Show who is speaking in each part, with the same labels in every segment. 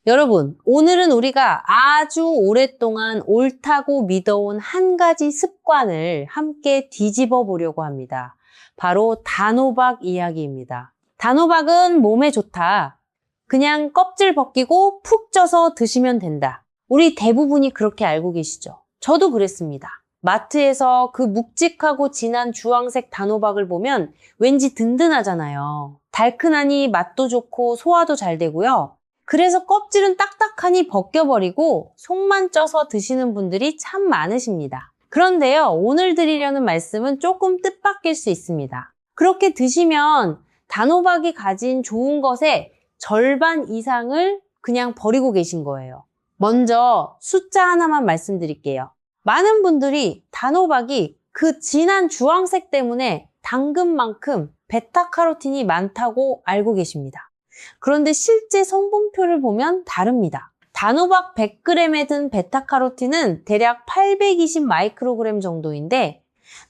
Speaker 1: 여러분, 오늘은 우리가 아주 오랫동안 옳다고 믿어온 한 가지 습관을 함께 뒤집어 보려고 합니다. 바로 단호박 이야기입니다. 단호박은 몸에 좋다. 그냥 껍질 벗기고 푹 쪄서 드시면 된다. 우리 대부분이 그렇게 알고 계시죠? 저도 그랬습니다. 마트에서 그 묵직하고 진한 주황색 단호박을 보면 왠지 든든하잖아요. 달큰하니 맛도 좋고 소화도 잘 되고요. 그래서 껍질은 딱딱하니 벗겨버리고 속만 쪄서 드시는 분들이 참 많으십니다. 그런데요, 오늘 드리려는 말씀은 조금 뜻밖일 수 있습니다. 그렇게 드시면 단호박이 가진 좋은 것의 절반 이상을 그냥 버리고 계신 거예요. 먼저 숫자 하나만 말씀드릴게요. 많은 분들이 단호박이 그 진한 주황색 때문에 당근만큼 베타카로틴이 많다고 알고 계십니다. 그런데 실제 성분표를 보면 다릅니다. 단호박 100g에 든 베타카로틴은 대략 820 마이크로그램 정도인데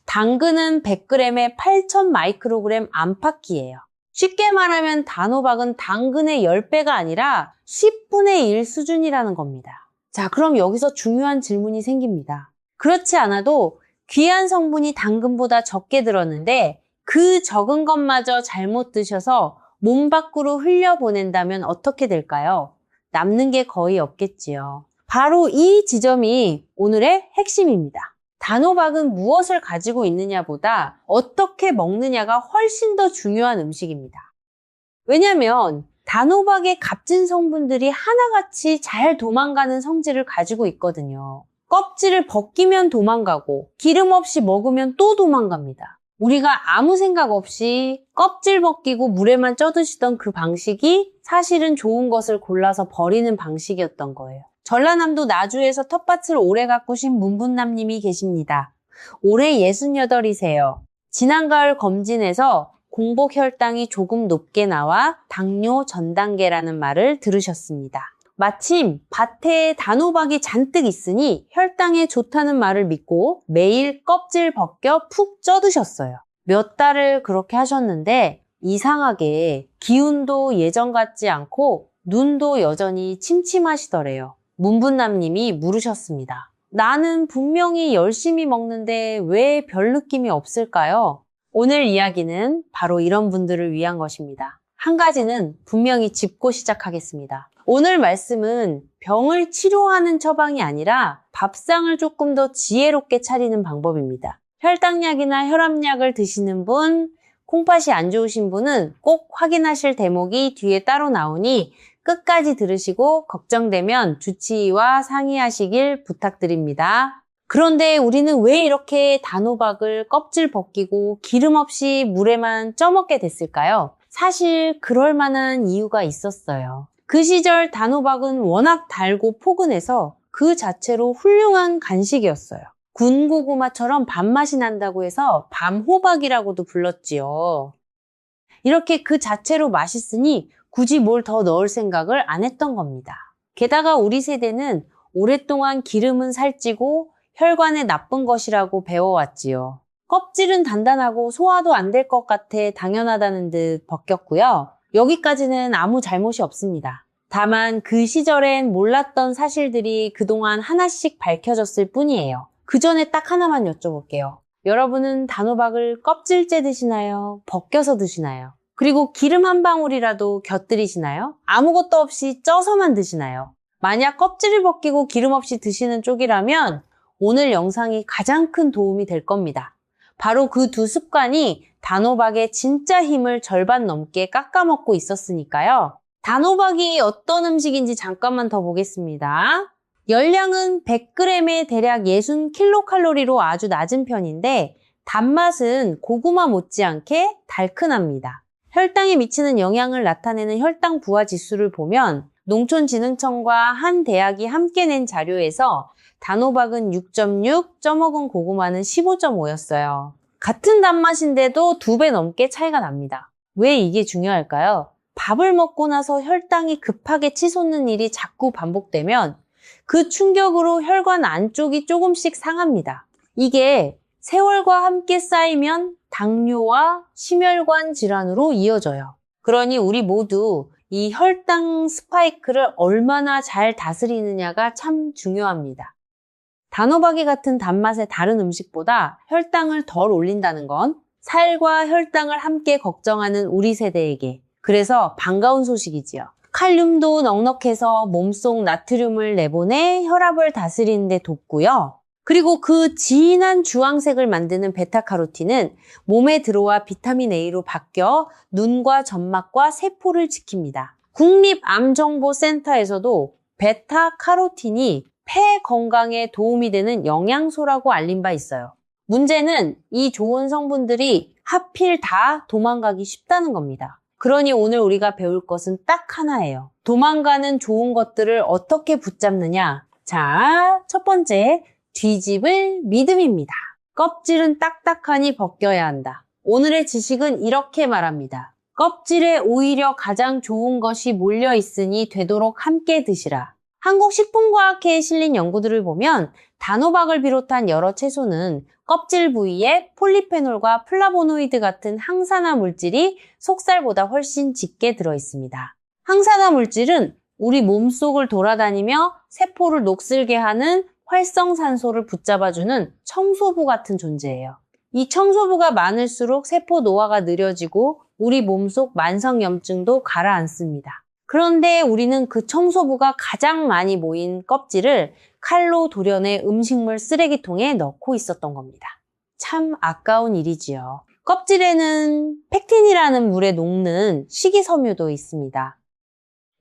Speaker 1: 당근은 100g에 8000 마이크로그램 안팎이에요. 쉽게 말하면 단호박은 당근의 10배가 아니라 10분의 1 수준이라는 겁니다. 자, 그럼 여기서 중요한 질문이 생깁니다. 그렇지 않아도 귀한 성분이 당근보다 적게 들었는데 그 적은 것마저 잘못 드셔서 몸 밖으로 흘려보낸다면 어떻게 될까요? 남는 게 거의 없겠지요. 바로 이 지점이 오늘의 핵심입니다. 단호박은 무엇을 가지고 있느냐보다 어떻게 먹느냐가 훨씬 더 중요한 음식입니다. 왜냐면 단호박의 값진 성분들이 하나같이 잘 도망가는 성질을 가지고 있거든요. 껍질을 벗기면 도망가고 기름 없이 먹으면 또 도망갑니다. 우리가 아무 생각 없이 껍질 벗기고 물에만 쪄드시던 그 방식이 사실은 좋은 것을 골라서 버리는 방식이었던 거예요. 전라남도 나주에서 텃밭을 오래 가꾸신 문분남님이 계십니다. 올해 68이세요. 지난 가을 검진에서 공복 혈당이 조금 높게 나와 당뇨 전 단계라는 말을 들으셨습니다. 마침 밭에 단호박이 잔뜩 있으니 혈당에 좋다는 말을 믿고 매일 껍질 벗겨 푹 쪄드셨어요. 몇 달을 그렇게 하셨는데 이상하게 기운도 예전 같지 않고 눈도 여전히 침침하시더래요. 문분남님이 물으셨습니다. 나는 분명히 열심히 먹는데 왜 별 느낌이 없을까요? 오늘 이야기는 바로 이런 분들을 위한 것입니다. 한 가지는 분명히 짚고 시작하겠습니다. 오늘 말씀은 병을 치료하는 처방이 아니라 밥상을 조금 더 지혜롭게 차리는 방법입니다. 혈당약이나 혈압약을 드시는 분, 콩팥이 안 좋으신 분은 꼭 확인하실 대목이 뒤에 따로 나오니 끝까지 들으시고 걱정되면 주치의와 상의하시길 부탁드립니다. 그런데 우리는 왜 이렇게 단호박을 껍질 벗기고 기름 없이 물에만 쪄먹게 됐을까요? 사실 그럴 만한 이유가 있었어요. 그 시절 단호박은 워낙 달고 포근해서 그 자체로 훌륭한 간식이었어요. 군고구마처럼 밥맛이 난다고 해서 밤호박이라고도 불렀지요. 이렇게 그 자체로 맛있으니 굳이 뭘 더 넣을 생각을 안 했던 겁니다. 게다가 우리 세대는 오랫동안 기름은 살찌고 혈관에 나쁜 것이라고 배워왔지요. 껍질은 단단하고 소화도 안 될 것 같아 당연하다는 듯 벗겼고요. 여기까지는 아무 잘못이 없습니다. 다만 그 시절엔 몰랐던 사실들이 그동안 하나씩 밝혀졌을 뿐이에요. 그 전에 딱 하나만 여쭤볼게요. 여러분은 단호박을 껍질째 드시나요? 벗겨서 드시나요? 그리고 기름 한 방울이라도 곁들이시나요? 아무것도 없이 쪄서만 드시나요? 만약 껍질을 벗기고 기름 없이 드시는 쪽이라면 오늘 영상이 가장 큰 도움이 될 겁니다. 바로 그 두 습관이 단호박의 진짜 힘을 절반 넘게 깎아먹고 있었으니까요. 단호박이 어떤 음식인지 잠깐만 더 보겠습니다. 열량은 100g에 대략 60kcal로 아주 낮은 편인데 단맛은 고구마 못지않게 달큰합니다. 혈당에 미치는 영향을 나타내는 혈당 부하 지수를 보면 농촌진흥청과 한 대학이 함께 낸 자료에서 단호박은 6.6, 쪄먹은 고구마는 15.5였어요. 같은 단맛인데도 2배 넘게 차이가 납니다. 왜 이게 중요할까요? 밥을 먹고 나서 혈당이 급하게 치솟는 일이 자꾸 반복되면 그 충격으로 혈관 안쪽이 조금씩 상합니다. 이게 세월과 함께 쌓이면 당뇨와 심혈관 질환으로 이어져요. 그러니 우리 모두 이 혈당 스파이크를 얼마나 잘 다스리느냐가 참 중요합니다. 단호박이 같은 단맛의 다른 음식보다 혈당을 덜 올린다는 건 살과 혈당을 함께 걱정하는 우리 세대에게 그래서 반가운 소식이지요. 칼륨도 넉넉해서 몸속 나트륨을 내보내 혈압을 다스리는 데 돕고요. 그리고 그 진한 주황색을 만드는 베타카로틴은 몸에 들어와 비타민 A로 바뀌어 눈과 점막과 세포를 지킵니다. 국립암정보센터에서도 베타카로틴이 폐 건강에 도움이 되는 영양소라고 알린 바 있어요. 문제는 이 좋은 성분들이 하필 다 도망가기 쉽다는 겁니다. 그러니 오늘 우리가 배울 것은 딱 하나예요. 도망가는 좋은 것들을 어떻게 붙잡느냐? 자, 첫 번째, 뒤집을 믿음입니다. 껍질은 딱딱하니 벗겨야 한다. 오늘의 지식은 이렇게 말합니다. 껍질에 오히려 가장 좋은 것이 몰려 있으니 되도록 함께 드시라. 한국식품과학회에 실린 연구들을 보면 단호박을 비롯한 여러 채소는 껍질 부위에 폴리페놀과 플라보노이드 같은 항산화 물질이 속살보다 훨씬 짙게 들어있습니다. 항산화 물질은 우리 몸속을 돌아다니며 세포를 녹슬게 하는 활성산소를 붙잡아주는 청소부 같은 존재예요. 이 청소부가 많을수록 세포 노화가 느려지고 우리 몸속 만성염증도 가라앉습니다. 그런데 우리는 그 청소부가 가장 많이 모인 껍질을 칼로 도려내 음식물 쓰레기통에 넣고 있었던 겁니다. 참 아까운 일이지요. 껍질에는 펙틴이라는 물에 녹는 식이섬유도 있습니다.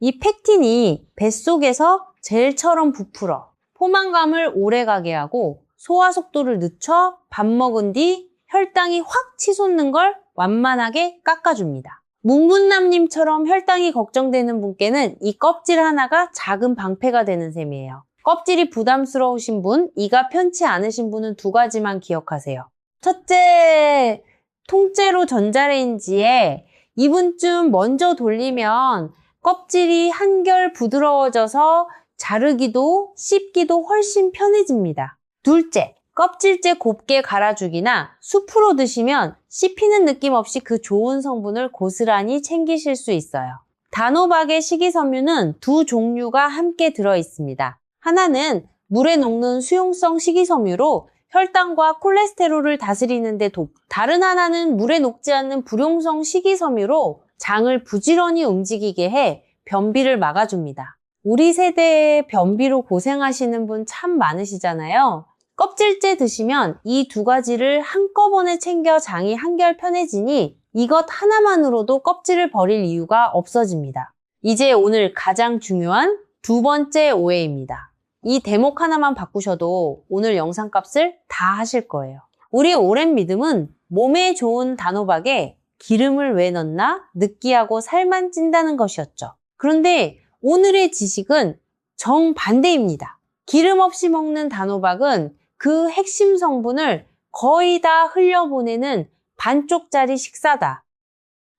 Speaker 1: 이 펙틴이 뱃속에서 젤처럼 부풀어 포만감을 오래가게 하고 소화 속도를 늦춰 밥 먹은 뒤 혈당이 확 치솟는 걸 완만하게 깎아줍니다. 뭉문남님처럼 혈당이 걱정되는 분께는 이 껍질 하나가 작은 방패가 되는 셈이에요. 껍질이 부담스러우신 분, 이가 편치 않으신 분은 두 가지만 기억하세요. 첫째, 통째로 전자레인지에 2분쯤 먼저 돌리면 껍질이 한결 부드러워져서 자르기도 씹기도 훨씬 편해집니다. 둘째, 껍질째 곱게 갈아주기나 숲으로 드시면 씹히는 느낌 없이 그 좋은 성분을 고스란히 챙기실 수 있어요. 단호박의 식이섬유는 두 종류가 함께 들어있습니다. 하나는 물에 녹는 수용성 식이섬유로 혈당과 콜레스테롤을 다스리는 데 다른 하나는 물에 녹지 않는 불용성 식이섬유로 장을 부지런히 움직이게 해 변비를 막아줍니다. 우리 세대에 변비로 고생하시는 분 참 많으시잖아요. 껍질째 드시면 이 두 가지를 한꺼번에 챙겨 장이 한결 편해지니 이것 하나만으로도 껍질을 버릴 이유가 없어집니다. 이제 오늘 가장 중요한 두 번째 오해입니다. 이 대목 하나만 바꾸셔도 오늘 영상 값을 다 하실 거예요. 우리의 오랜 믿음은 몸에 좋은 단호박에 기름을 왜 넣나? 느끼하고 살만 찐다는 것이었죠. 그런데 오늘의 지식은 정반대입니다. 기름 없이 먹는 단호박은 그 핵심 성분을 거의 다 흘려보내는 반쪽짜리 식사다.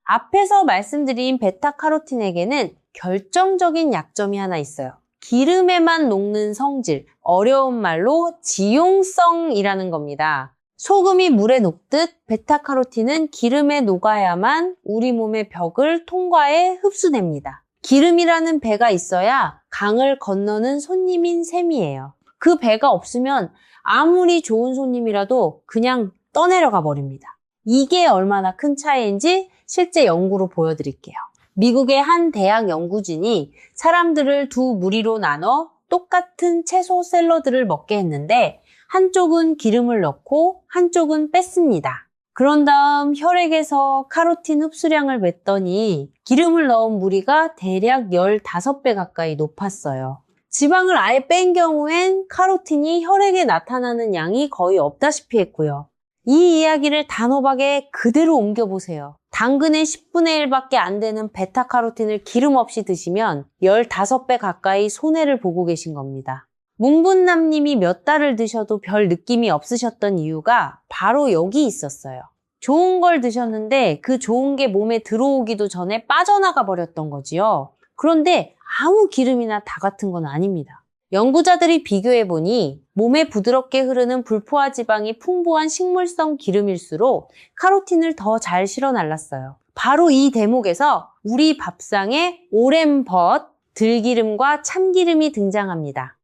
Speaker 1: 앞에서 말씀드린 베타카로틴에게는 결정적인 약점이 하나 있어요. 기름에만 녹는 성질, 어려운 말로 지용성이라는 겁니다. 소금이 물에 녹듯 베타카로틴은 기름에 녹아야만 우리 몸의 벽을 통과해 흡수됩니다. 기름이라는 배가 있어야 강을 건너는 손님인 셈이에요. 그 배가 없으면 아무리 좋은 손님이라도 그냥 떠내려가 버립니다. 이게 얼마나 큰 차이인지 실제 연구로 보여드릴게요. 미국의 한 대학 연구진이 사람들을 두 무리로 나눠 똑같은 채소 샐러드를 먹게 했는데 한쪽은 기름을 넣고 한쪽은 뺐습니다. 그런 다음 혈액에서 카로틴 흡수량을 맸더니 기름을 넣은 무리가 대략 15배 가까이 높았어요. 지방을 아예 뺀 경우엔 카로틴이 혈액에 나타나는 양이 거의 없다시피 했고요. 이 이야기를 단호박에 그대로 옮겨보세요. 당근의 10분의 1밖에 안 되는 베타카로틴을 기름 없이 드시면 15배 가까이 손해를 보고 계신 겁니다. 뭉분남님이 몇 달을 드셔도 별 느낌이 없으셨던 이유가 바로 여기 있었어요. 좋은 걸 드셨는데 그 좋은 게 몸에 들어오기도 전에 빠져나가 버렸던 거지요. 그런데 아무 기름이나 다 같은 건 아닙니다. 연구자들이 비교해보니 몸에 부드럽게 흐르는 불포화 지방이 풍부한 식물성 기름일수록 카로틴을 더 잘 실어날랐어요. 바로 이 대목에서 우리 밥상에 오랜 벗, 들기름과 참기름이 등장합니다.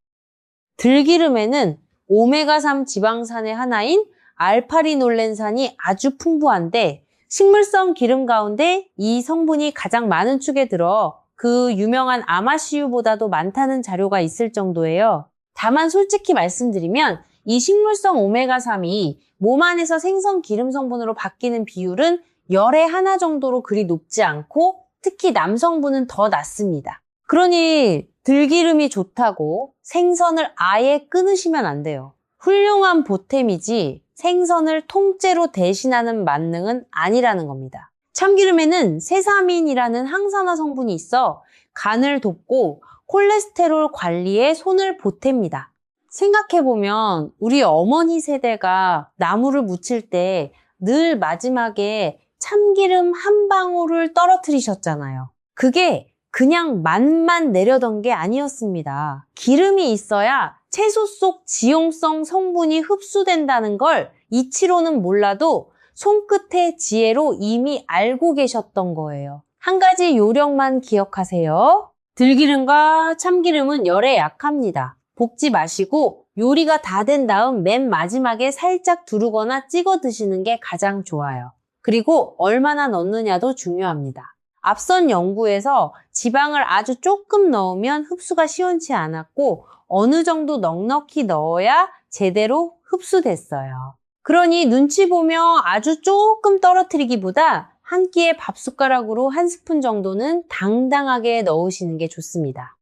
Speaker 1: 들기름에는 오메가3 지방산의 하나인 알파리놀렌산이 아주 풍부한데 식물성 기름 가운데 이 성분이 가장 많은 축에 들어 그 유명한 아마씨유보다도 많다는 자료가 있을 정도예요. 다만 솔직히 말씀드리면 이 식물성 오메가3이 몸 안에서 생성 기름 성분으로 바뀌는 비율은 열의 하나 정도로 그리 높지 않고 특히 남성분은 더 낮습니다. 그러니 들기름이 좋다고 생선을 아예 끊으시면 안 돼요. 훌륭한 보탬이지 생선을 통째로 대신하는 만능은 아니라는 겁니다. 참기름에는 세사민이라는 항산화 성분이 있어 간을 돕고 콜레스테롤 관리에 손을 보탭니다. 생각해보면 우리 어머니 세대가 나물을 무칠 때 늘 마지막에 참기름 한 방울을 떨어뜨리셨잖아요. 그게 그냥 맛만 내려던 게 아니었습니다. 기름이 있어야 채소 속 지용성 성분이 흡수된다는 걸 이치로는 몰라도 손끝의 지혜로 이미 알고 계셨던 거예요. 한 가지 요령만 기억하세요. 들기름과 참기름은 열에 약합니다. 볶지 마시고 요리가 다 된 다음 맨 마지막에 살짝 두르거나 찍어 드시는 게 가장 좋아요. 그리고 얼마나 넣느냐도 중요합니다. 앞선 연구에서 지방을 아주 조금 넣으면 흡수가 시원치 않았고 어느 정도 넉넉히 넣어야 제대로 흡수됐어요. 그러니 눈치 보며 아주 조금 떨어뜨리기보다 한 끼에 밥숟가락으로 한 스푼 정도는 당당하게 넣으시는 게 좋습니다.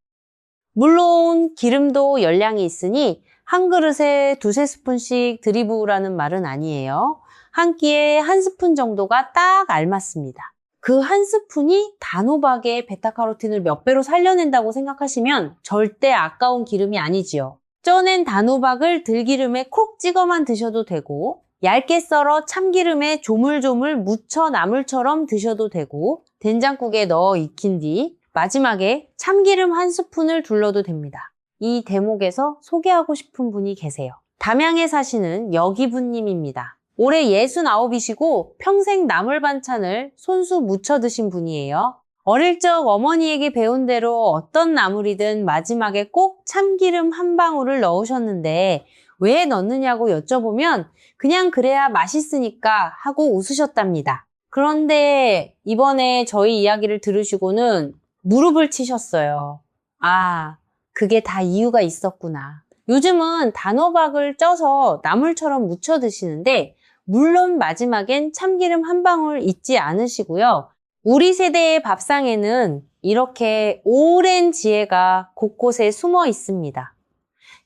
Speaker 1: 물론 기름도 열량이 있으니 한 그릇에 두세 스푼씩 들이부으라는 말은 아니에요. 한 끼에 한 스푼 정도가 딱 알맞습니다. 그 한 스푼이 단호박의 베타카로틴을 몇 배로 살려낸다고 생각하시면 절대 아까운 기름이 아니지요. 쪄낸 단호박을 들기름에 콕 찍어만 드셔도 되고 얇게 썰어 참기름에 조물조물 묻혀 나물처럼 드셔도 되고 된장국에 넣어 익힌 뒤 마지막에 참기름 한 스푼을 둘러도 됩니다. 이 대목에서 소개하고 싶은 분이 계세요. 담양에 사시는 여기부님입니다. 올해 69이시고 평생 나물 반찬을 손수 무쳐 드신 분이에요. 어릴 적 어머니에게 배운 대로 어떤 나물이든 마지막에 꼭 참기름 한 방울을 넣으셨는데 왜 넣느냐고 여쭤보면 그냥 그래야 맛있으니까 하고 웃으셨답니다. 그런데 이번에 저희 이야기를 들으시고는 무릎을 치셨어요. 아, 그게 다 이유가 있었구나. 요즘은 단호박을 쪄서 나물처럼 무쳐 드시는데 물론 마지막엔 참기름 한 방울 잊지 않으시고요. 우리 세대의 밥상에는 이렇게 오랜 지혜가 곳곳에 숨어 있습니다.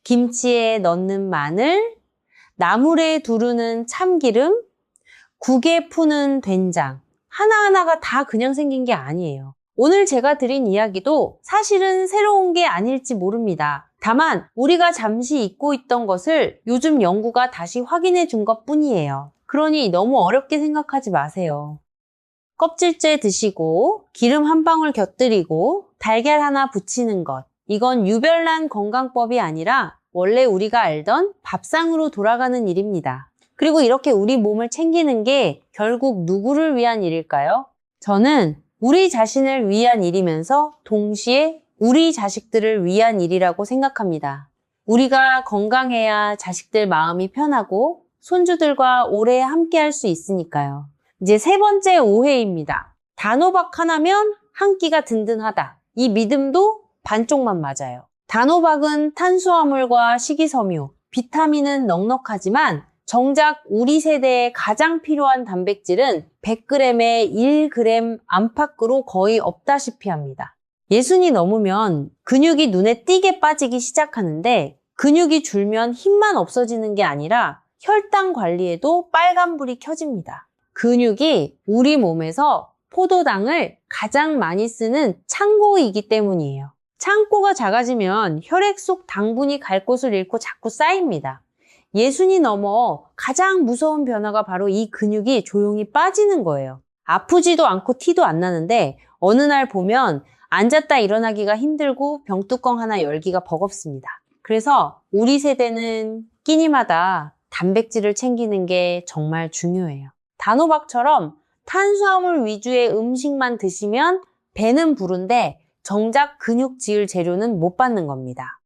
Speaker 1: 김치에 넣는 마늘, 나물에 두르는 참기름, 국에 푸는 된장. 하나하나가 다 그냥 생긴 게 아니에요. 오늘 제가 드린 이야기도 사실은 새로운 게 아닐지 모릅니다. 다만 우리가 잠시 잊고 있던 것을 요즘 연구가 다시 확인해 준 것뿐이에요. 그러니 너무 어렵게 생각하지 마세요. 껍질째 드시고 기름 한 방울 곁들이고 달걀 하나 부치는 것. 이건 유별난 건강법이 아니라 원래 우리가 알던 밥상으로 돌아가는 일입니다. 그리고 이렇게 우리 몸을 챙기는 게 결국 누구를 위한 일일까요? 저는 우리 자신을 위한 일이면서 동시에 우리 자식들을 위한 일이라고 생각합니다. 우리가 건강해야 자식들 마음이 편하고 손주들과 오래 함께 할 수 있으니까요. 이제 세 번째 오해입니다. 단호박 하나면 한 끼가 든든하다. 이 믿음도 반쪽만 맞아요. 단호박은 탄수화물과 식이섬유, 비타민은 넉넉하지만 정작 우리 세대에 가장 필요한 단백질은 100g에 1g 안팎으로 거의 없다시피 합니다. 60이 넘으면 근육이 눈에 띄게 빠지기 시작하는데 근육이 줄면 힘만 없어지는 게 아니라 혈당 관리에도 빨간불이 켜집니다. 근육이 우리 몸에서 포도당을 가장 많이 쓰는 창고이기 때문이에요. 창고가 작아지면 혈액 속 당분이 갈 곳을 잃고 자꾸 쌓입니다. 60이 넘어 가장 무서운 변화가 바로 이 근육이 조용히 빠지는 거예요. 아프지도 않고 티도 안 나는데 어느 날 보면 앉았다 일어나기가 힘들고 병뚜껑 하나 열기가 버겁습니다. 그래서 우리 세대는 끼니마다 단백질을 챙기는 게 정말 중요해요. 단호박처럼 탄수화물 위주의 음식만 드시면 배는 부른데 정작 근육 지을 재료는 못 받는 겁니다.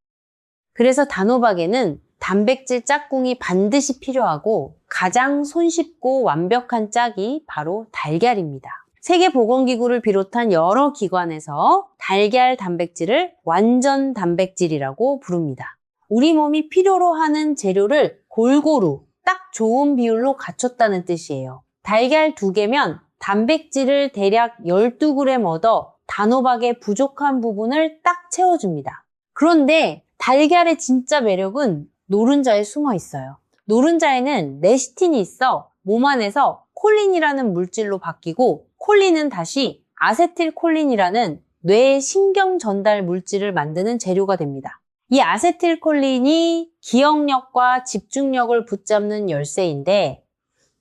Speaker 1: 그래서 단호박에는 단백질 짝꿍이 반드시 필요하고 가장 손쉽고 완벽한 짝이 바로 달걀입니다. 세계보건기구를 비롯한 여러 기관에서 달걀 단백질을 완전 단백질이라고 부릅니다. 우리 몸이 필요로 하는 재료를 골고루 딱 좋은 비율로 갖췄다는 뜻이에요. 달걀 2개면 단백질을 대략 12g 얻어 단호박의 부족한 부분을 딱 채워줍니다. 그런데 달걀의 진짜 매력은 노른자에 숨어 있어요. 노른자에는 레시틴이 있어 몸 안에서 콜린이라는 물질로 바뀌고 콜린은 다시 아세틸콜린이라는 뇌의 신경 전달 물질을 만드는 재료가 됩니다. 이 아세틸콜린이 기억력과 집중력을 붙잡는 열쇠인데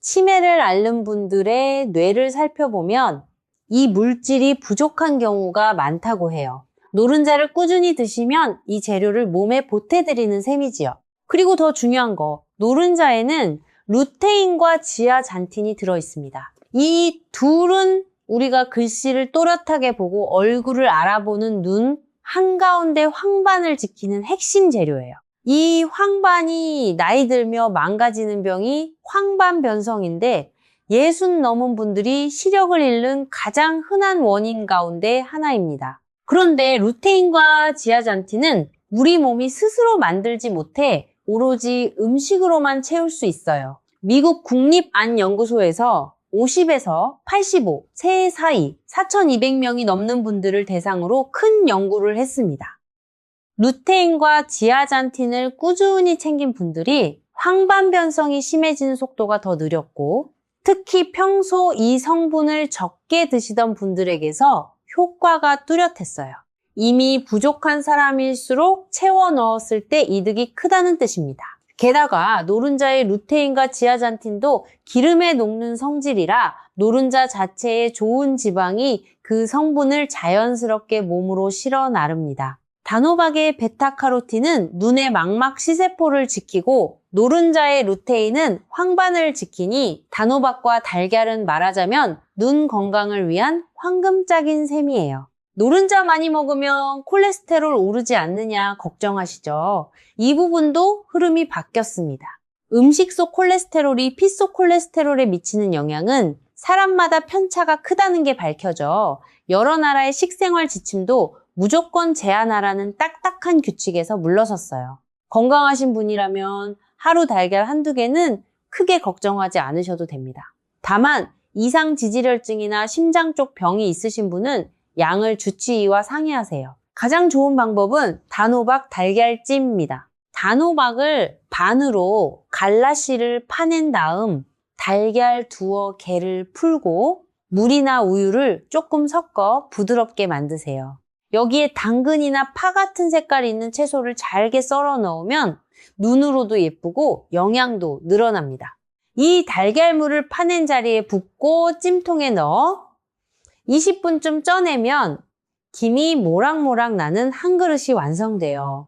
Speaker 1: 치매를 앓는 분들의 뇌를 살펴보면 이 물질이 부족한 경우가 많다고 해요. 노른자를 꾸준히 드시면 이 재료를 몸에 보태드리는 셈이지요. 그리고 더 중요한 거, 노른자에는 루테인과 지아잔틴이 들어있습니다. 이 둘은 우리가 글씨를 또렷하게 보고 얼굴을 알아보는 눈 한가운데 황반을 지키는 핵심 재료예요. 이 황반이 나이 들며 망가지는 병이 황반변성인데 60 넘은 분들이 시력을 잃는 가장 흔한 원인 가운데 하나입니다. 그런데 루테인과 지아잔틴은 우리 몸이 스스로 만들지 못해 오로지 음식으로만 채울 수 있어요. 미국 국립암연구소에서 50에서 85, 세 사이 4,200명이 넘는 분들을 대상으로 큰 연구를 했습니다. 루테인과 지아잔틴을 꾸준히 챙긴 분들이 황반변성이 심해지는 속도가 더 느렸고 특히 평소 이 성분을 적게 드시던 분들에게서 효과가 뚜렷했어요. 이미 부족한 사람일수록 채워 넣었을 때 이득이 크다는 뜻입니다. 게다가 노른자의 루테인과 지아잔틴도 기름에 녹는 성질이라 노른자 자체의 좋은 지방이 그 성분을 자연스럽게 몸으로 실어 나릅니다. 단호박의 베타카로틴은 눈의 망막 시세포를 지키고 노른자의 루테인은 황반을 지키니 단호박과 달걀은 말하자면 눈 건강을 위한 황금짝인 셈이에요. 노른자 많이 먹으면 콜레스테롤 오르지 않느냐 걱정하시죠? 이 부분도 흐름이 바뀌었습니다. 음식 속 콜레스테롤이 피 속 콜레스테롤에 미치는 영향은 사람마다 편차가 크다는 게 밝혀져 여러 나라의 식생활 지침도 무조건 제한하라는 딱딱한 규칙에서 물러섰어요. 건강하신 분이라면 하루 달걀 한두 개는 크게 걱정하지 않으셔도 됩니다. 다만 이상 지질혈증이나 심장 쪽 병이 있으신 분은 양을 주치의와 상의하세요. 가장 좋은 방법은 단호박 달걀찜입니다. 단호박을 반으로 갈라씨를 파낸 다음 달걀 두어 개를 풀고 물이나 우유를 조금 섞어 부드럽게 만드세요. 여기에 당근이나 파 같은 색깔이 있는 채소를 잘게 썰어 넣으면 눈으로도 예쁘고 영양도 늘어납니다. 이 달걀물을 파낸 자리에 붓고 찜통에 넣어 20분쯤 쪄내면 김이 모락모락 나는 한 그릇이 완성돼요.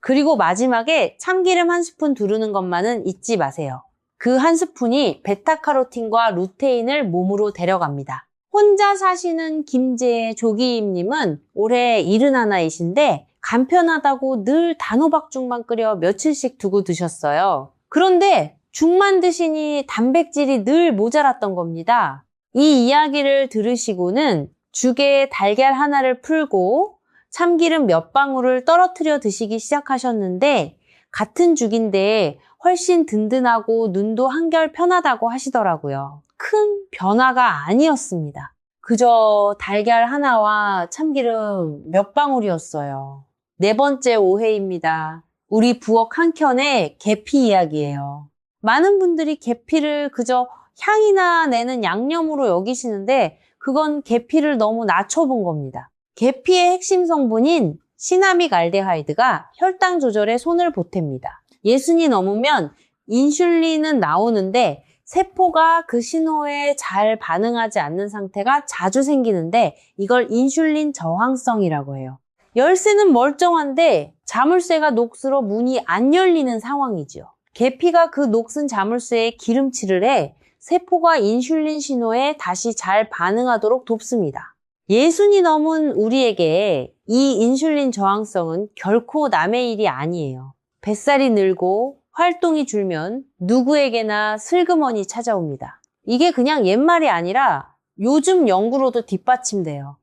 Speaker 1: 그리고 마지막에 참기름 한 스푼 두르는 것만은 잊지 마세요. 그 한 스푼이 베타카로틴과 루테인을 몸으로 데려갑니다. 혼자 사시는 김재의 조기임님은 올해 71이신데 간편하다고 늘 단호박죽만 끓여 며칠씩 두고 드셨어요. 그런데 죽만 드시니 단백질이 늘 모자랐던 겁니다. 이 이야기를 들으시고는 죽에 달걀 하나를 풀고 참기름 몇 방울을 떨어뜨려 드시기 시작하셨는데 같은 죽인데 훨씬 든든하고 눈도 한결 편하다고 하시더라고요. 큰 변화가 아니었습니다. 그저 달걀 하나와 참기름 몇 방울이었어요. 4번째 오해입니다. 우리 부엌 한켠의 계피 이야기예요. 많은 분들이 계피를 그저 향이나 내는 양념으로 여기시는데 그건 계피를 너무 낮춰본 겁니다. 계피의 핵심 성분인 시나믹 알데하이드가 혈당 조절에 손을 보탭니다. 60이 넘으면 인슐린은 나오는데 세포가 그 신호에 잘 반응하지 않는 상태가 자주 생기는데 이걸 인슐린 저항성이라고 해요. 열쇠는 멀쩡한데 자물쇠가 녹슬어 문이 안 열리는 상황이죠. 계피가 그 녹슨 자물쇠에 기름칠을 해 세포가 인슐린 신호에 다시 잘 반응하도록 돕습니다. 예순이 넘은 우리에게 이 인슐린 저항성은 결코 남의 일이 아니에요. 뱃살이 늘고 활동이 줄면 누구에게나 슬그머니 찾아옵니다. 이게 그냥 옛말이 아니라 요즘 연구로도 뒷받침돼요.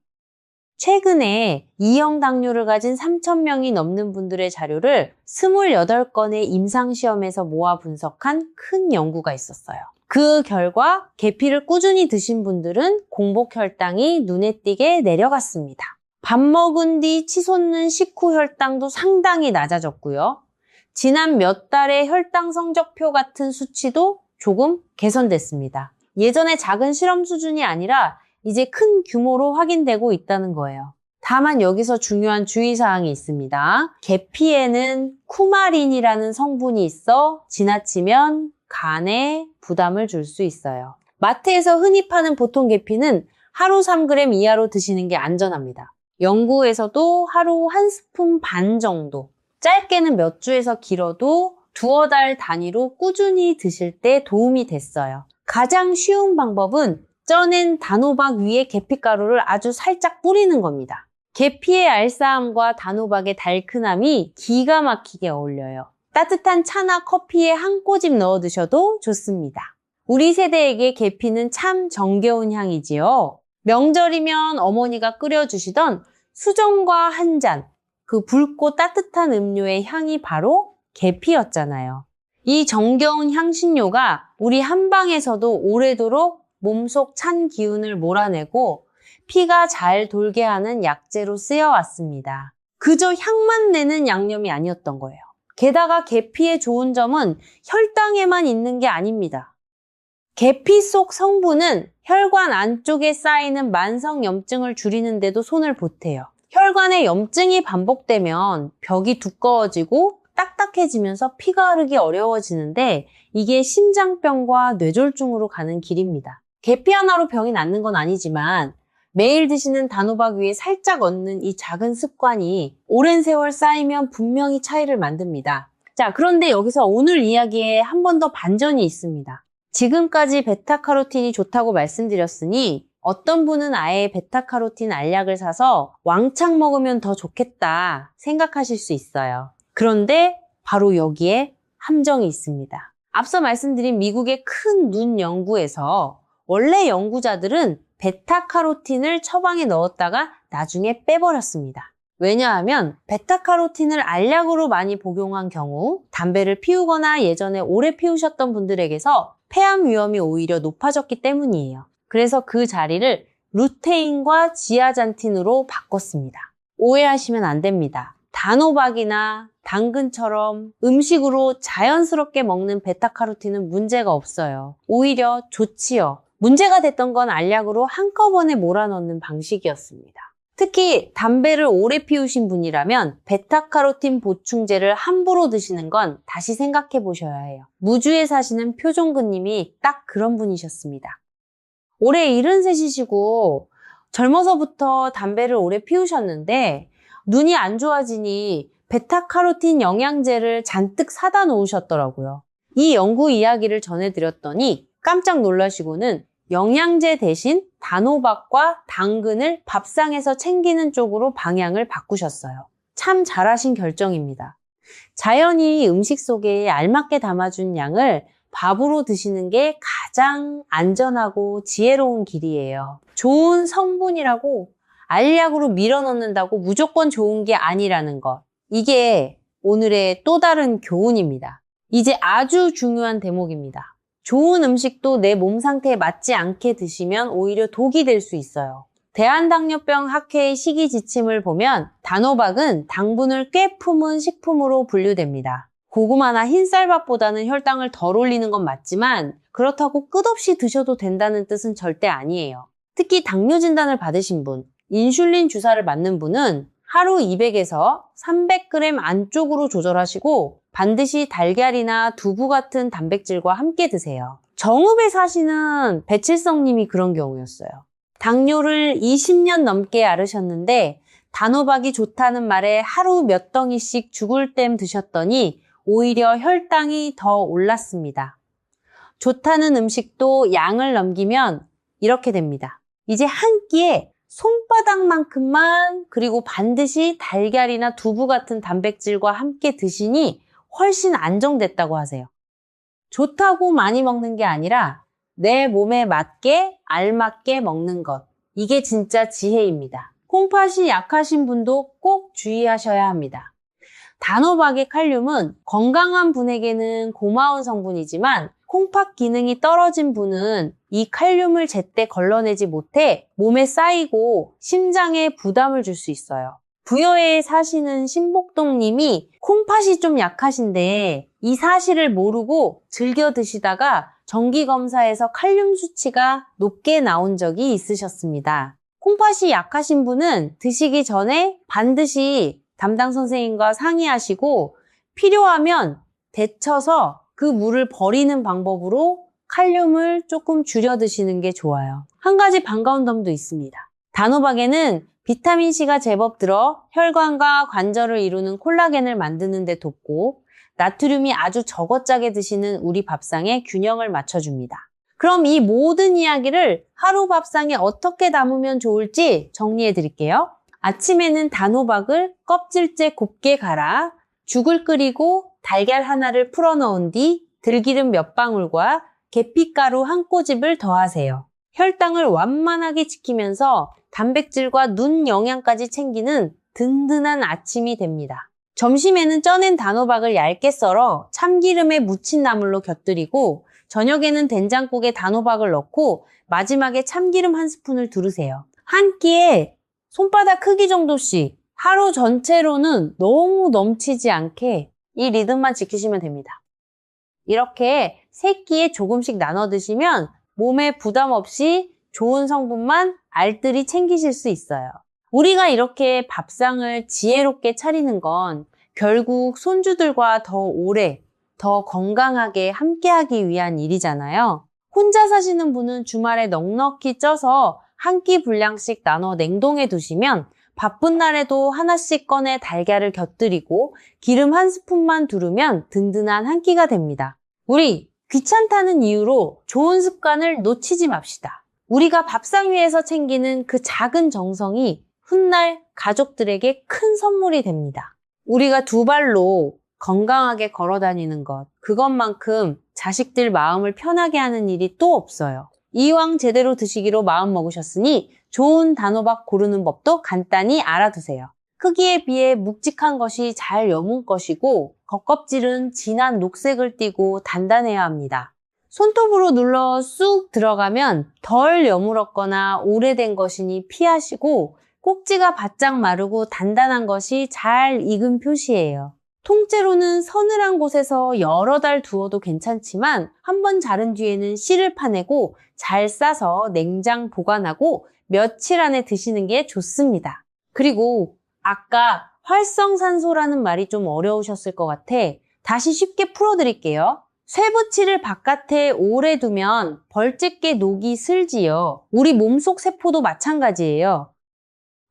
Speaker 1: 최근에 2형 당뇨를 가진 3,000명이 넘는 분들의 자료를 28건의 임상시험에서 모아 분석한 큰 연구가 있었어요. 그 결과 계피를 꾸준히 드신 분들은 공복 혈당이 눈에 띄게 내려갔습니다. 밥 먹은 뒤 치솟는 식후 혈당도 상당히 낮아졌고요. 지난 몇 달의 혈당 성적표 같은 수치도 조금 개선됐습니다. 예전에 작은 실험 수준이 아니라 이제 큰 규모로 확인되고 있다는 거예요. 다만 여기서 중요한 주의사항이 있습니다. 계피에는 쿠마린이라는 성분이 있어 지나치면 간에 부담을 줄 수 있어요. 마트에서 흔히 파는 보통 계피는 하루 3g 이하로 드시는 게 안전합니다. 연구에서도 하루 1스푼 반 정도, 짧게는 몇 주에서 길어도 두어 달 단위로 꾸준히 드실 때 도움이 됐어요. 가장 쉬운 방법은 쪄낸 단호박 위에 계피가루를 아주 살짝 뿌리는 겁니다. 계피의 알싸함과 단호박의 달큰함이 기가 막히게 어울려요. 따뜻한 차나 커피에 한 꼬집 넣어 드셔도 좋습니다. 우리 세대에게 계피는 참 정겨운 향이지요. 명절이면 어머니가 끓여주시던 수정과 한 잔, 그 붉고 따뜻한 음료의 향이 바로 계피였잖아요. 이 정겨운 향신료가 우리 한방에서도 오래도록 몸속 찬 기운을 몰아내고 피가 잘 돌게 하는 약재로 쓰여왔습니다. 그저 향만 내는 양념이 아니었던 거예요. 게다가 계피의 좋은 점은 혈당에만 있는 게 아닙니다. 계피 속 성분은 혈관 안쪽에 쌓이는 만성염증을 줄이는 데도 손을 보태요. 혈관에 염증이 반복되면 벽이 두꺼워지고 딱딱해지면서 피가 흐르기 어려워지는데 이게 심장병과 뇌졸중으로 가는 길입니다. 계피 하나로 병이 낫는 건 아니지만 매일 드시는 단호박 위에 살짝 얹는 이 작은 습관이 오랜 세월 쌓이면 분명히 차이를 만듭니다. 자, 그런데 여기서 오늘 이야기에 한 번 더 반전이 있습니다. 지금까지 베타카로틴이 좋다고 말씀드렸으니 어떤 분은 아예 베타카로틴 알약을 사서 왕창 먹으면 더 좋겠다 생각하실 수 있어요. 그런데 바로 여기에 함정이 있습니다. 앞서 말씀드린 미국의 큰 눈 연구에서 원래 연구자들은 베타카로틴을 처방에 넣었다가 나중에 빼버렸습니다. 왜냐하면 베타카로틴을 알약으로 많이 복용한 경우 담배를 피우거나 예전에 오래 피우셨던 분들에게서 폐암 위험이 오히려 높아졌기 때문이에요. 그래서 그 자리를 루테인과 지아잔틴으로 바꿨습니다. 오해하시면 안 됩니다. 단호박이나 당근처럼 음식으로 자연스럽게 먹는 베타카로틴은 문제가 없어요. 오히려 좋지요. 문제가 됐던 건 알약으로 한꺼번에 몰아넣는 방식이었습니다. 특히 담배를 오래 피우신 분이라면 베타카로틴 보충제를 함부로 드시는 건 다시 생각해 보셔야 해요. 무주에 사시는 표종근님이 딱 그런 분이셨습니다. 올해 73이시고 젊어서부터 담배를 오래 피우셨는데 눈이 안 좋아지니 베타카로틴 영양제를 잔뜩 사다 놓으셨더라고요. 이 연구 이야기를 전해드렸더니 깜짝 놀라시고는 영양제 대신 단호박과 당근을 밥상에서 챙기는 쪽으로 방향을 바꾸셨어요. 참 잘하신 결정입니다. 자연이 음식 속에 알맞게 담아준 양을 밥으로 드시는 게 가장 안전하고 지혜로운 길이에요. 좋은 성분이라고 알약으로 밀어넣는다고 무조건 좋은 게 아니라는 것. 이게 오늘의 또 다른 교훈입니다. 이제 아주 중요한 대목입니다. 좋은 음식도 내 몸 상태에 맞지 않게 드시면 오히려 독이 될 수 있어요. 대한당뇨병 학회의 식이 지침을 보면 단호박은 당분을 꽤 품은 식품으로 분류됩니다. 고구마나 흰쌀밥보다는 혈당을 덜 올리는 건 맞지만 그렇다고 끝없이 드셔도 된다는 뜻은 절대 아니에요. 특히 당뇨 진단을 받으신 분, 인슐린 주사를 맞는 분은 하루 200에서 300g 안쪽으로 조절하시고 반드시 달걀이나 두부 같은 단백질과 함께 드세요. 정읍에 사시는 배칠성님이 그런 경우였어요. 당뇨를 20년 넘게 앓으셨는데 단호박이 좋다는 말에 하루 몇 덩이씩 죽을 땜 드셨더니 오히려 혈당이 더 올랐습니다. 좋다는 음식도 양을 넘기면 이렇게 됩니다. 이제 한 끼에 손바닥만큼만, 그리고 반드시 달걀이나 두부 같은 단백질과 함께 드시니 훨씬 안정됐다고 하세요. 좋다고 많이 먹는 게 아니라 내 몸에 맞게 알맞게 먹는 것. 이게 진짜 지혜입니다. 콩팥이 약하신 분도 꼭 주의하셔야 합니다. 단호박의 칼륨은 건강한 분에게는 고마운 성분이지만 콩팥 기능이 떨어진 분은 이 칼륨을 제때 걸러내지 못해 몸에 쌓이고 심장에 부담을 줄 수 있어요. 부여에 사시는 신복동 님이 콩팥이 좀 약하신데 이 사실을 모르고 즐겨 드시다가 정기검사에서 칼륨 수치가 높게 나온 적이 있으셨습니다. 콩팥이 약하신 분은 드시기 전에 반드시 담당 선생님과 상의하시고 필요하면 데쳐서 그 물을 버리는 방법으로 칼륨을 조금 줄여 드시는 게 좋아요. 한 가지 반가운 점도 있습니다. 단호박에는 비타민C가 제법 들어 혈관과 관절을 이루는 콜라겐을 만드는 데 돕고 나트륨이 아주 저거짜게 드시는 우리 밥상에 균형을 맞춰줍니다. 그럼 이 모든 이야기를 하루 밥상에 어떻게 담으면 좋을지 정리해 드릴게요. 아침에는 단호박을 껍질째 곱게 갈아 죽을 끓이고 달걀 하나를 풀어 넣은 뒤 들기름 몇 방울과 계피가루 한 꼬집을 더하세요. 혈당을 완만하게 지키면서 단백질과 눈 영양까지 챙기는 든든한 아침이 됩니다. 점심에는 쪄낸 단호박을 얇게 썰어 참기름에 묻힌 나물로 곁들이고 저녁에는 된장국에 단호박을 넣고 마지막에 참기름 한 스푼을 두르세요. 한 끼에 손바닥 크기 정도씩 하루 전체로는 너무 넘치지 않게 이 리듬만 지키시면 됩니다. 이렇게 세 끼에 조금씩 나눠 드시면 몸에 부담 없이 좋은 성분만 알뜰히 챙기실 수 있어요. 우리가 이렇게 밥상을 지혜롭게 차리는 건 결국 손주들과 더 오래, 더 건강하게 함께하기 위한 일이잖아요. 혼자 사시는 분은 주말에 넉넉히 쪄서 한 끼 분량씩 나눠 냉동해 두시면 바쁜 날에도 하나씩 꺼내 달걀을 곁들이고 기름 한 스푼만 두르면 든든한 한 끼가 됩니다. 우리 귀찮다는 이유로 좋은 습관을 놓치지 맙시다. 우리가 밥상 위에서 챙기는 그 작은 정성이 훗날 가족들에게 큰 선물이 됩니다. 우리가 두 발로 건강하게 걸어 다니는 것, 그것만큼 자식들 마음을 편하게 하는 일이 또 없어요. 이왕 제대로 드시기로 마음 먹으셨으니 좋은 단호박 고르는 법도 간단히 알아두세요. 크기에 비해 묵직한 것이 잘 여문 것이고 겉껍질은 진한 녹색을 띠고 단단해야 합니다. 손톱으로 눌러 쑥 들어가면 덜 여물었거나 오래된 것이니 피하시고 꼭지가 바짝 마르고 단단한 것이 잘 익은 표시예요. 통째로는 서늘한 곳에서 여러 달 두어도 괜찮지만 한번 자른 뒤에는 씨를 파내고 잘 싸서 냉장 보관하고 며칠 안에 드시는 게 좋습니다. 그리고 아까 활성산소라는 말이 좀 어려우셨을 것 같아 다시 쉽게 풀어드릴게요. 쇠붙이를 바깥에 오래 두면 벌집게 녹이 슬지요. 우리 몸속 세포도 마찬가지예요.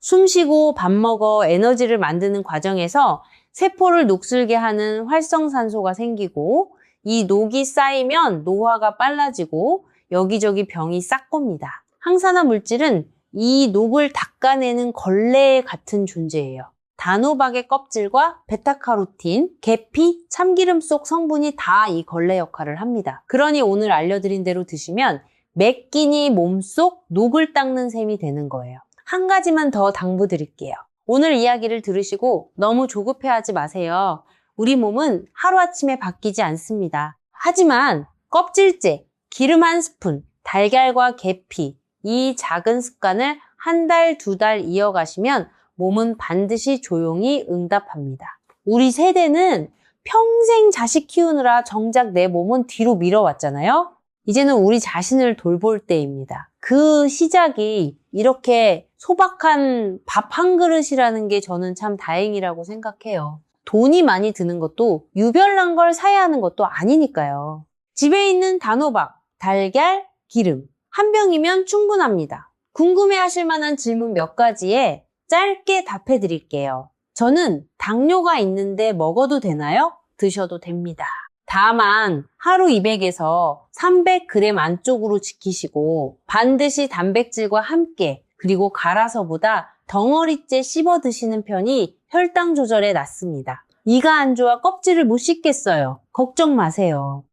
Speaker 1: 숨 쉬고 밥 먹어 에너지를 만드는 과정에서 세포를 녹슬게 하는 활성산소가 생기고 이 녹이 쌓이면 노화가 빨라지고 여기저기 병이 싹 겁니다. 항산화 물질은 이 녹을 닦아내는 걸레 같은 존재예요. 단호박의 껍질과 베타카로틴, 계피, 참기름 속 성분이 다 이 걸레 역할을 합니다. 그러니 오늘 알려드린 대로 드시면 매 끼니 몸속 녹을 닦는 셈이 되는 거예요. 한 가지만 더 당부드릴게요. 오늘 이야기를 들으시고 너무 조급해하지 마세요. 우리 몸은 하루아침에 바뀌지 않습니다. 하지만 껍질째, 기름 한 스푼, 달걀과 계피, 이 작은 습관을 한 달, 두 달 이어가시면 몸은 반드시 조용히 응답합니다. 우리 세대는 평생 자식 키우느라 정작 내 몸은 뒤로 밀어왔잖아요. 이제는 우리 자신을 돌볼 때입니다. 그 시작이 이렇게 소박한 밥 한 그릇이라는 게 저는 참 다행이라고 생각해요. 돈이 많이 드는 것도 유별난 걸 사야 하는 것도 아니니까요. 집에 있는 단호박, 달걀, 기름 한 병이면 충분합니다. 궁금해하실 만한 질문 몇 가지에 짧게 답해 드릴게요. 저는 당뇨가 있는데 먹어도 되나요? 드셔도 됩니다. 다만 하루 200에서 300g 안쪽으로 지키시고 반드시 단백질과 함께 그리고 갈아서보다 덩어리째 씹어 드시는 편이 혈당 조절에 낫습니다. 이가 안 좋아 껍질을 못 씹겠어요. 걱정 마세요.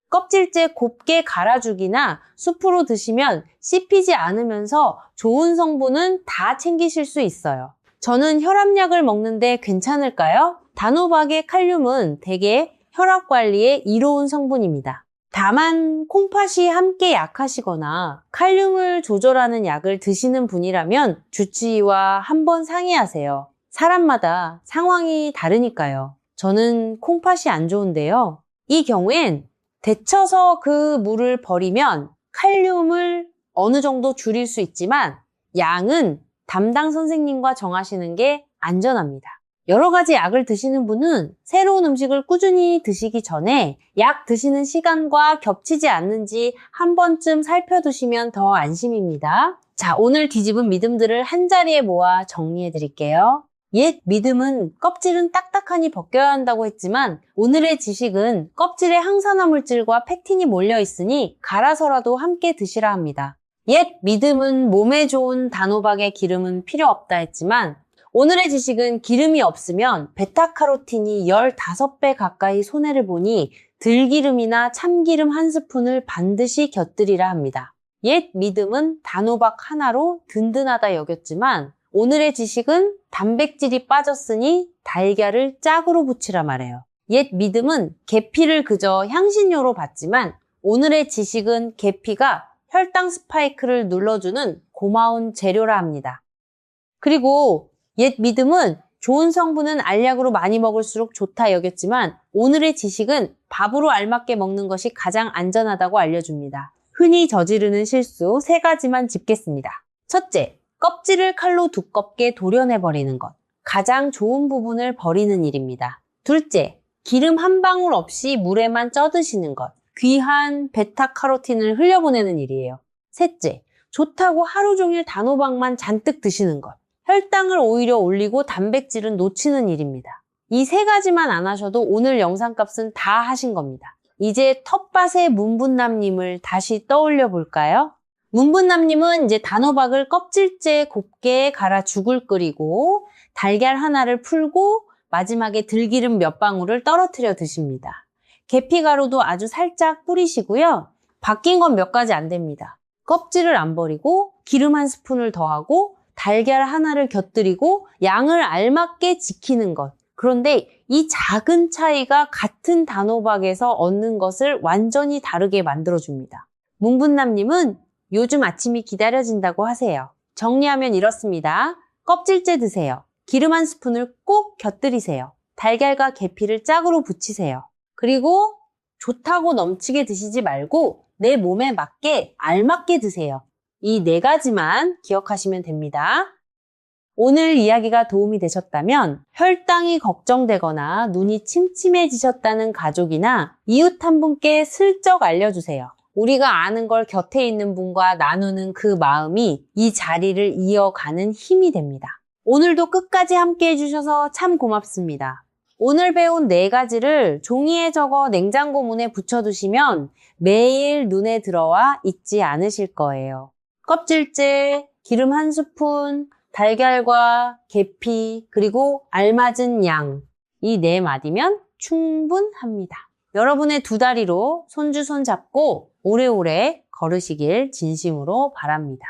Speaker 1: 껍질째 곱게 갈아주기나 수프로 드시면 씹히지 않으면서 좋은 성분은 다 챙기실 수 있어요. 저는 혈압약을 먹는데 괜찮을까요? 단호박의 칼륨은 대개 혈압 관리에 이로운 성분입니다. 다만 콩팥이 함께 약하시거나 칼륨을 조절하는 약을 드시는 분이라면 주치의와 한번 상의하세요. 사람마다 상황이 다르니까요. 저는 콩팥이 안 좋은데요. 이 경우엔 데쳐서 그 물을 버리면 칼륨을 어느 정도 줄일 수 있지만 양은 담당 선생님과 정하시는 게 안전합니다. 여러 가지 약을 드시는 분은 새로운 음식을 꾸준히 드시기 전에 약 드시는 시간과 겹치지 않는지 한 번쯤 살펴두시면 더 안심입니다. 자, 오늘 뒤집은 믿음들을 한자리에 모아 정리해 드릴게요. 옛 믿음은 껍질은 딱딱하니 벗겨야 한다고 했지만 오늘의 지식은 껍질에 항산화 물질과 팩틴이 몰려 있으니 갈아서라도 함께 드시라 합니다. 옛 믿음은 몸에 좋은 단호박의 기름은 필요 없다 했지만 오늘의 지식은 기름이 없으면 베타카로틴이 15배 가까이 손해를 보니 들기름이나 참기름 한 스푼을 반드시 곁들이라 합니다. 옛 믿음은 단호박 하나로 든든하다 여겼지만 오늘의 지식은 단백질이 빠졌으니 달걀을 짝으로 붙이라 말해요. 옛 믿음은 계피를 그저 향신료로 봤지만 오늘의 지식은 계피가 혈당 스파이크를 눌러주는 고마운 재료라 합니다. 그리고 옛 믿음은 좋은 성분은 알약으로 많이 먹을수록 좋다 여겼지만 오늘의 지식은 밥으로 알맞게 먹는 것이 가장 안전하다고 알려줍니다. 흔히 저지르는 실수 3가지만 짚겠습니다. 첫째, 껍질을 칼로 두껍게 도려내버리는 것. 가장 좋은 부분을 버리는 일입니다. 둘째, 기름 한 방울 없이 물에만 쪄드시는 것. 귀한 베타카로틴을 흘려보내는 일이에요. 셋째, 좋다고 하루 종일 단호박만 잔뜩 드시는 것. 혈당을 오히려 올리고 단백질은 놓치는 일입니다. 이 3가지만 안 하셔도 오늘 영상값은 다 하신 겁니다. 이제 텃밭의 문분남님을 다시 떠올려 볼까요? 문분남님은 이제 단호박을 껍질째 곱게 갈아 죽을 끓이고 달걀 하나를 풀고 마지막에 들기름 몇 방울을 떨어뜨려 드십니다. 계피가루도 아주 살짝 뿌리시고요. 바뀐 건 몇 가지 안 됩니다. 껍질을 안 버리고 기름 한 스푼을 더하고 달걀 하나를 곁들이고 양을 알맞게 지키는 것. 그런데 이 작은 차이가 같은 단호박에서 얻는 것을 완전히 다르게 만들어줍니다. 문분남님은 요즘 아침이 기다려진다고 하세요. 정리하면 이렇습니다. 껍질째 드세요. 기름 한 스푼을 꼭 곁들이세요. 달걀과 계피를 짝으로 붙이세요. 그리고 좋다고 넘치게 드시지 말고 내 몸에 맞게 알맞게 드세요. 이 4가지만 기억하시면 됩니다. 오늘 이야기가 도움이 되셨다면 혈당이 걱정되거나 눈이 침침해지셨다는 가족이나 이웃 한 분께 슬쩍 알려주세요. 우리가 아는 걸 곁에 있는 분과 나누는 그 마음이 이 자리를 이어가는 힘이 됩니다. 오늘도 끝까지 함께 해주셔서 참 고맙습니다. 오늘 배운 4가지를 종이에 적어 냉장고 문에 붙여두시면 매일 눈에 들어와 잊지 않으실 거예요. 껍질째, 기름 한 스푼, 달걀과 계피, 그리고 알맞은 양. 이 4마디면 충분합니다. 여러분의 2다리로 손주 손잡고 오래오래 걸으시길 진심으로 바랍니다.